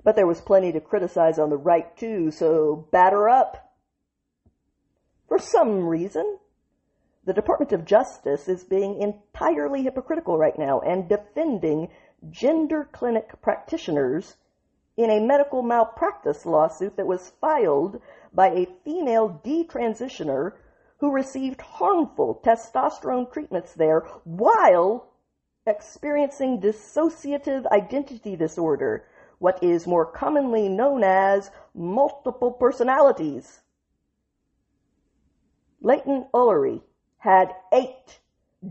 But there was plenty to criticize on the right, too, so batter up. For some reason, the Department of Justice is being entirely hypocritical right now and defending gender clinic practitioners in a medical malpractice lawsuit that was filed by a female detransitioner who received harmful testosterone treatments there while experiencing dissociative identity disorder, what is more commonly known as multiple personalities. Leighton Ullery had 8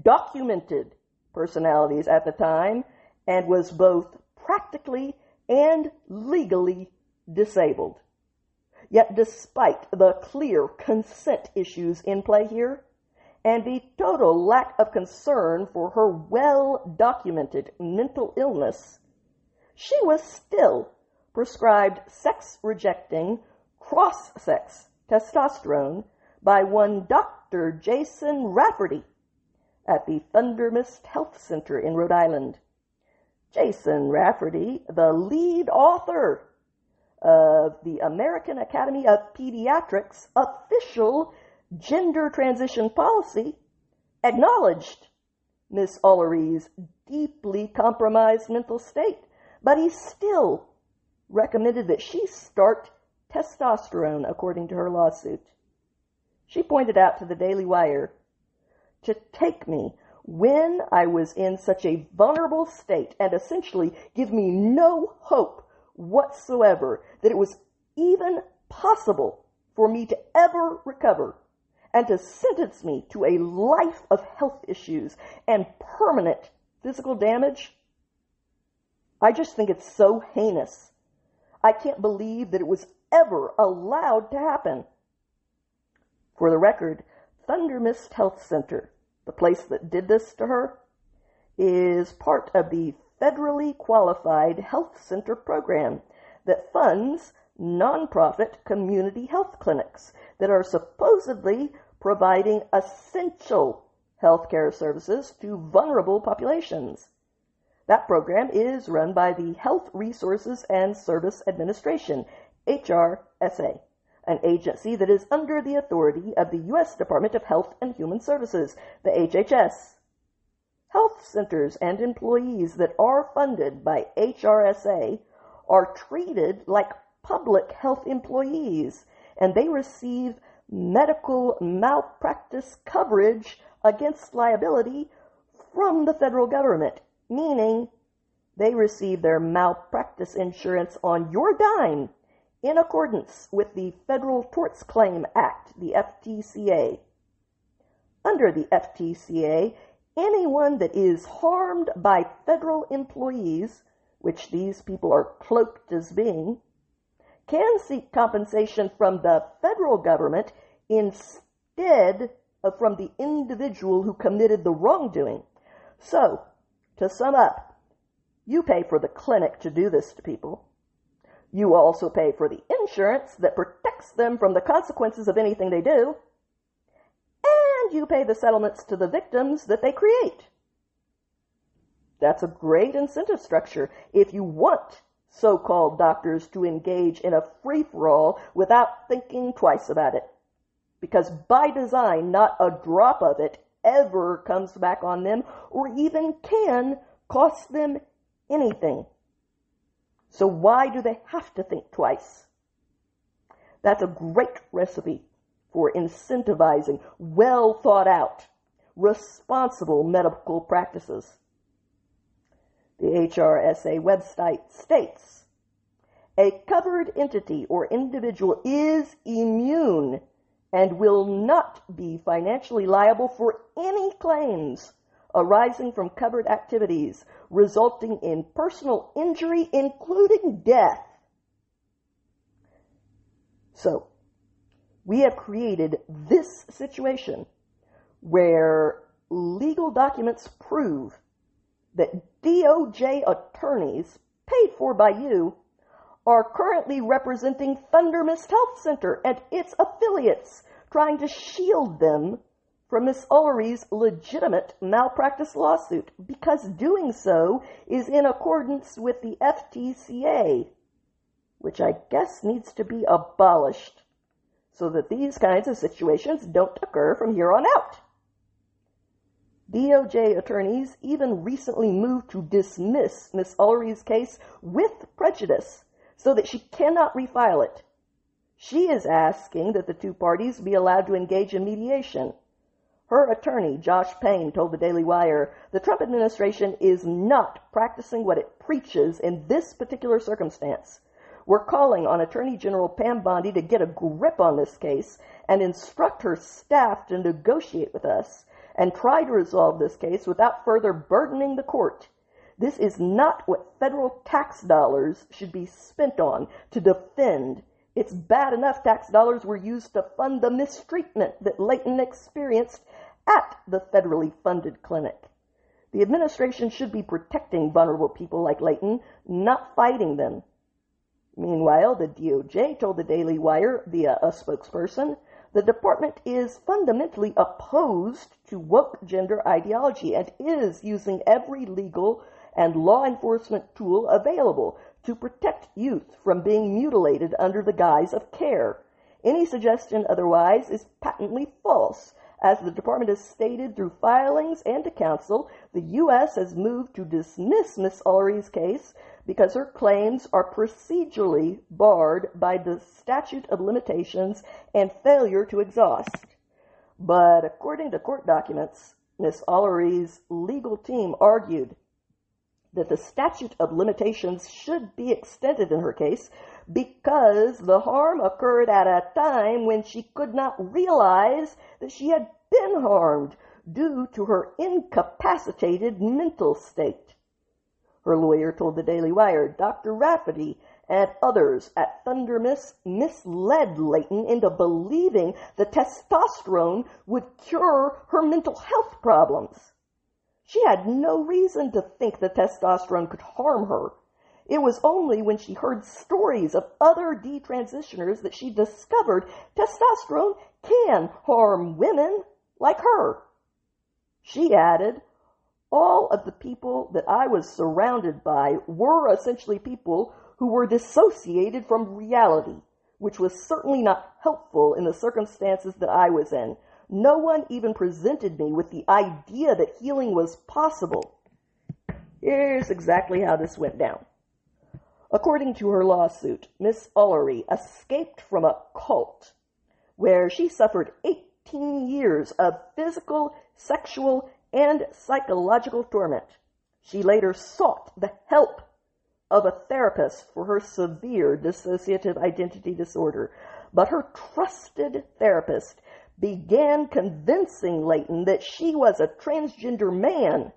documented personalities at the time and was both practically and legally disabled. Yet despite the clear consent issues in play here, and the total lack of concern for her well-documented mental illness, she was still prescribed sex-rejecting, cross-sex testosterone by one Dr. Jason Rafferty at the Thunder Mist Health Center in Rhode Island. Jason Rafferty, the lead author of the American Academy of Pediatrics' official gender transition policy, acknowledged Miss Ullery's deeply compromised mental state, but he still recommended that she start testosterone, according to her lawsuit. She pointed out to the Daily Wire, "To take me when I was in such a vulnerable state and essentially give me no hope whatsoever that it was even possible for me to ever recover, and to sentence me to a life of health issues and permanent physical damage, I just think it's so heinous. I can't believe that it was ever allowed to happen." For the record, Thunder Mist Health Center, the place that did this to her, is part of the federally qualified health center program that funds nonprofit community health clinics that are supposedly providing essential healthcare services to vulnerable populations. That program is run by the Health Resources and Service Administration, HRSA, an agency that is under the authority of the U.S. Department of Health and Human Services, the HHS. Health centers and employees that are funded by HRSA are treated like public health employees, and they receive medical malpractice coverage against liability from the federal government, meaning they receive their malpractice insurance on your dime in accordance with the Federal Tort Claims Act, the FTCA. Under the FTCA, anyone that is harmed by federal employees, which these people are cloaked as being, can seek compensation from the federal government instead of from the individual who committed the wrongdoing. So, to sum up, you pay for the clinic to do this to people. You also pay for the insurance that protects them from the consequences of anything they do. And you pay the settlements to the victims that they create. That's a great incentive structure if you want so-called doctors to engage in a free-for-all without thinking twice about it. Because by design, not a drop of it ever comes back on them or even can cost them anything. So why do they have to think twice? That's a great recipe for incentivizing well thought out, responsible medical practices. The HRSA website states, "A covered entity or individual is immune and will not be financially liable for any claims arising from covered activities resulting in personal injury, including death." So, we have created this situation where legal documents prove that DOJ attorneys, paid for by you, are currently representing Thunder Mist Health Center and its affiliates, trying to shield them from Miss Ullery's legitimate malpractice lawsuit, because doing so is in accordance with the FTCA. which I guess needs to be abolished so that these kinds of situations don't occur from here on out. DOJ attorneys even recently moved to dismiss Ms. Ullery's case with prejudice so that she cannot refile it. She is asking that the two parties be allowed to engage in mediation. Her attorney, Josh Payne, told the Daily Wire, the Trump administration is not practicing what it preaches in this particular circumstance. We're calling on Attorney General Pam Bondi to get a grip on this case and instruct her staff to negotiate with us and try to resolve this case without further burdening the court. This is not what federal tax dollars should be spent on to defend. It's bad enough tax dollars were used to fund the mistreatment that Layton experienced at the federally funded clinic. The administration should be protecting vulnerable people like Layton, not fighting them. Meanwhile, the DOJ told the Daily Wire via a spokesperson, the department is fundamentally opposed to woke gender ideology and is using every legal and law enforcement tool available to protect youth from being mutilated under the guise of care. Any suggestion otherwise is patently false. As the department has stated through filings and to counsel, the U.S. has moved to dismiss Ms. Ullery's case because her claims are procedurally barred by the statute of limitations and failure to exhaust. But according to court documents, Ms. Ullery's legal team argued that the statute of limitations should be extended in her case because the harm occurred at a time when she could not realize that she had been harmed due to her incapacitated mental state. Her lawyer told the Daily Wire, Dr. Rafferty and others at Thunder Miss misled Layton into believing the testosterone would cure her mental health problems. She had no reason to think the testosterone could harm her. It was only when she heard stories of other detransitioners that she discovered testosterone can harm women like her. She added, all of the people that I was surrounded by were essentially people who were dissociated from reality, which was certainly not helpful in the circumstances that I was in. No one even presented me with the idea that healing was possible. Here's exactly how this went down. According to her lawsuit, Miss Ullery escaped from a cult where she suffered 18 years of physical, sexual, and psychological torment. She later sought the help of a therapist for her severe dissociative identity disorder, but her trusted therapist began convincing Layton that she was a transgender man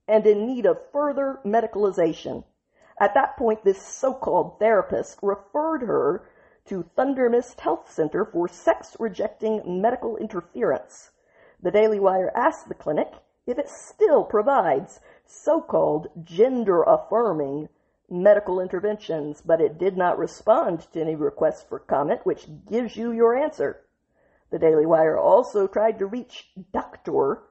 and in need of further medicalization. At that point, this so-called therapist referred her to Thunder Mist Health Center for sex-rejecting medical interference. The Daily Wire asked the clinic if it still provides so-called gender-affirming medical interventions, but it did not respond to any requests for comment, which gives you your answer. The Daily Wire also tried to reach Dr.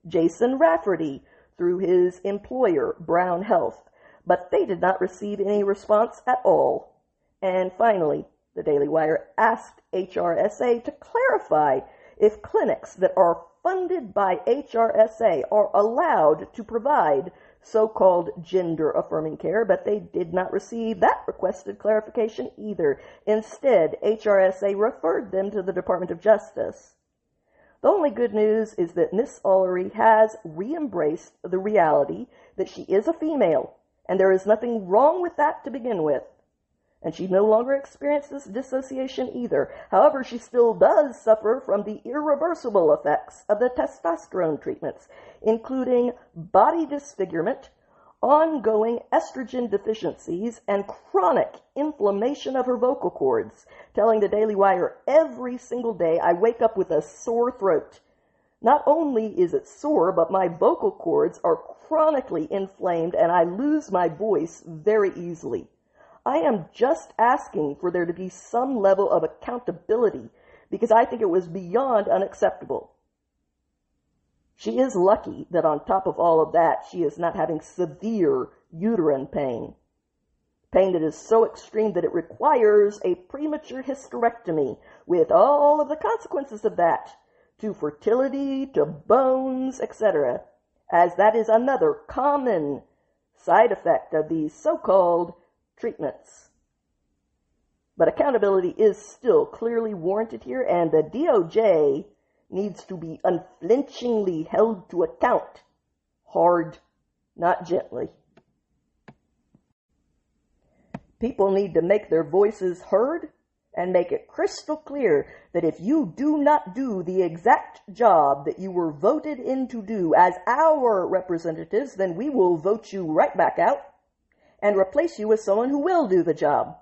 Jason Rafferty through his employer, Brown Health, but they did not receive any response at all. And finally, the Daily Wire asked HRSA to clarify if clinics that are funded by HRSA are allowed to provide so-called gender-affirming care, but they did not receive that requested clarification either. Instead, HRSA referred them to the Department of Justice. The only good news is that Miss Ullery has re-embraced the reality that she is a female, and there is nothing wrong with that to begin with. And she no longer experiences dissociation either. However, she still does suffer from the irreversible effects of the testosterone treatments, including body disfigurement, ongoing estrogen deficiencies, and chronic inflammation of her vocal cords, telling the Daily Wire, every single day I wake up with a sore throat. Not only is it sore, but my vocal cords are chronically inflamed and I lose my voice very easily. I am just asking for there to be some level of accountability because I think it was beyond unacceptable. She is lucky that on top of all of that, she is not having severe uterine pain. pain that is so extreme that it requires a premature hysterectomy with all of the consequences of that to fertility, to bones, etc., as that is another common side effect of these so-called treatments. But accountability is still clearly warranted here, and the DOJ needs to be unflinchingly held to account. Hard, not gently. People need to make their voices heard and make it crystal clear that if you do not do the exact job that you were voted in to do as our representatives, then we will vote you right back out and replace you with someone who will do the job.